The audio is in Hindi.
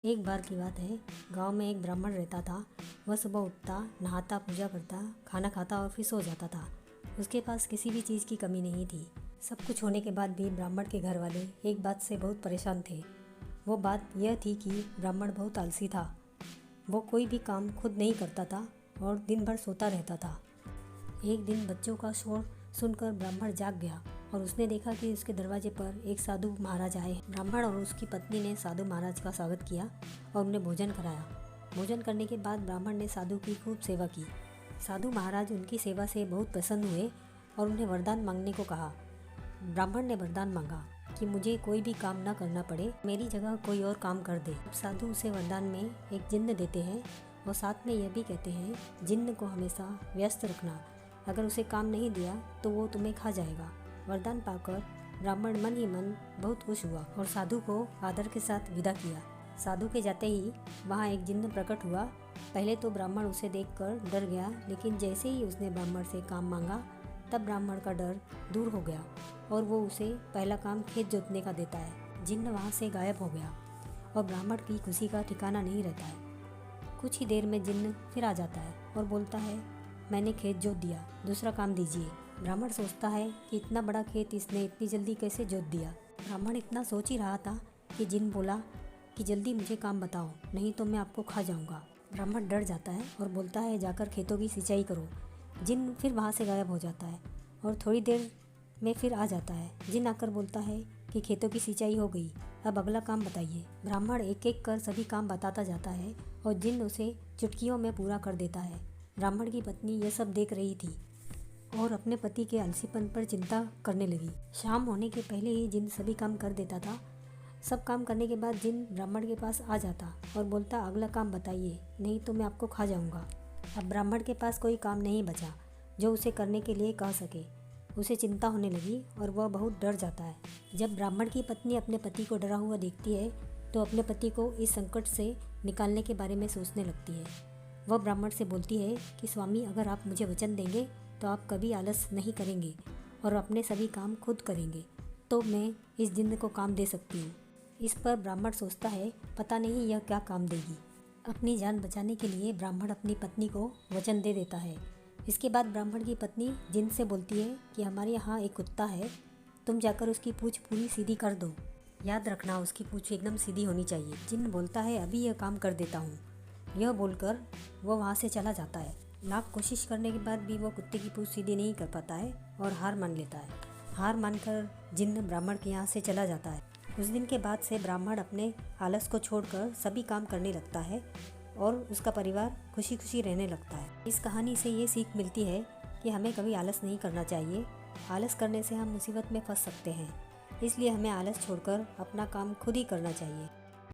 एक बार की बात है, गांव में एक ब्राह्मण रहता था। वह सुबह उठता, नहाता, पूजा करता, खाना खाता और फिर सो जाता था। उसके पास किसी भी चीज़ की कमी नहीं थी। सब कुछ होने के बाद भी ब्राह्मण के घर वाले एक बात से बहुत परेशान थे। वो बात यह थी कि ब्राह्मण बहुत आलसी था। वो कोई भी काम खुद नहीं करता था और दिन भर सोता रहता था। एक दिन बच्चों का शोर सुनकर ब्राह्मण जाग गया और उसने देखा कि उसके दरवाजे पर एक साधु महाराज आए। ब्राह्मण और उसकी पत्नी ने साधु महाराज का स्वागत किया और उन्हें भोजन कराया। भोजन करने के बाद ब्राह्मण ने साधु की खूब सेवा की। साधु महाराज उनकी सेवा से बहुत प्रसन्न हुए और उन्हें वरदान मांगने को कहा। ब्राह्मण ने वरदान मांगा कि मुझे कोई भी काम न करना पड़े, मेरी जगह कोई और काम कर दे। साधु उसे वरदान में एक जिन्न देते हैं और साथ में यह भी कहते हैं, जिन्न को हमेशा व्यस्त रखना, अगर उसे काम नहीं दिया तो वो तुम्हें खा जाएगा। वरदान पाकर ब्राह्मण मन ही मन बहुत खुश हुआ और साधु को आदर के साथ विदा किया। साधु के जाते ही वहाँ एक जिन्न प्रकट हुआ। पहले तो ब्राह्मण उसे देखकर डर गया, लेकिन जैसे ही उसने ब्राह्मण से काम मांगा तब ब्राह्मण का डर दूर हो गया और वो उसे पहला काम खेत जोतने का देता है। जिन्न वहाँ से गायब हो गया और ब्राह्मण की खुशी का ठिकाना नहीं रहता है। कुछ ही देर में जिन्न फिर आ जाता है और बोलता है, मैंने खेत जोत दिया, दूसरा काम दीजिए। ब्राह्मण सोचता है कि इतना बड़ा खेत इसने इतनी जल्दी कैसे जोत दिया। ब्राह्मण इतना सोच ही रहा था कि जिन्न बोला कि जल्दी मुझे काम बताओ, नहीं तो मैं आपको खा जाऊंगा। ब्राह्मण डर जाता है और बोलता है, जाकर खेतों की सिंचाई करो। जिन्न फिर वहाँ से गायब हो जाता है और थोड़ी देर में फिर आ जाता है। जिन्न आकर बोलता है कि खेतों की सिंचाई हो गई, अब अगला काम बताइए। ब्राह्मण एक एक कर सभी काम बताता जाता है और जिन्न उसे चुटकियों में पूरा कर देता है। ब्राह्मण की पत्नी यह सब देख रही थी और अपने पति के आलसीपन पर चिंता करने लगी। शाम होने के पहले ही जिन्न सभी काम कर देता था। सब काम करने के बाद जिन्न ब्राह्मण के पास आ जाता और बोलता, अगला काम बताइए, नहीं तो मैं आपको खा जाऊंगा। अब ब्राह्मण के पास कोई काम नहीं बचा जो उसे करने के लिए कह सके। उसे चिंता होने लगी और वह बहुत डर जाता है। जब ब्राह्मण की पत्नी अपने पति को डरा हुआ देखती है तो अपने पति को इस संकट से निकालने के बारे में सोचने लगती है। वह ब्राह्मण से बोलती है कि स्वामी, अगर आप मुझे वचन देंगे तो आप कभी आलस नहीं करेंगे और अपने सभी काम खुद करेंगे, तो मैं इस जिन्न को काम दे सकती हूँ। इस पर ब्राह्मण सोचता है, पता नहीं यह क्या काम देगी। अपनी जान बचाने के लिए ब्राह्मण अपनी पत्नी को वचन दे देता है। इसके बाद ब्राह्मण की पत्नी जिन्न से बोलती है कि हमारे यहाँ एक कुत्ता है, तुम जाकर उसकी पूँछ पूरी सीधी कर दो। याद रखना, उसकी पूँछ एकदम सीधी होनी चाहिए। जिन्न बोलता है, अभी यह काम कर देता हूँ। यह बोलकर वो वहाँ से चला जाता है। लाख कोशिश करने के बाद भी वो कुत्ते की पूँछ सीधी नहीं कर पाता है और हार मान लेता है। हार मानकर जिन्न ब्राह्मण के यहाँ से चला जाता है। उस दिन के बाद से ब्राह्मण अपने आलस को छोड़कर सभी काम करने लगता है और उसका परिवार खुशी खुशी रहने लगता है। इस कहानी से ये सीख मिलती है कि हमें कभी आलस नहीं करना चाहिए। आलस करने से हम मुसीबत में फंस सकते हैं, इसलिए हमें आलस छोड़कर अपना काम खुद ही करना चाहिए।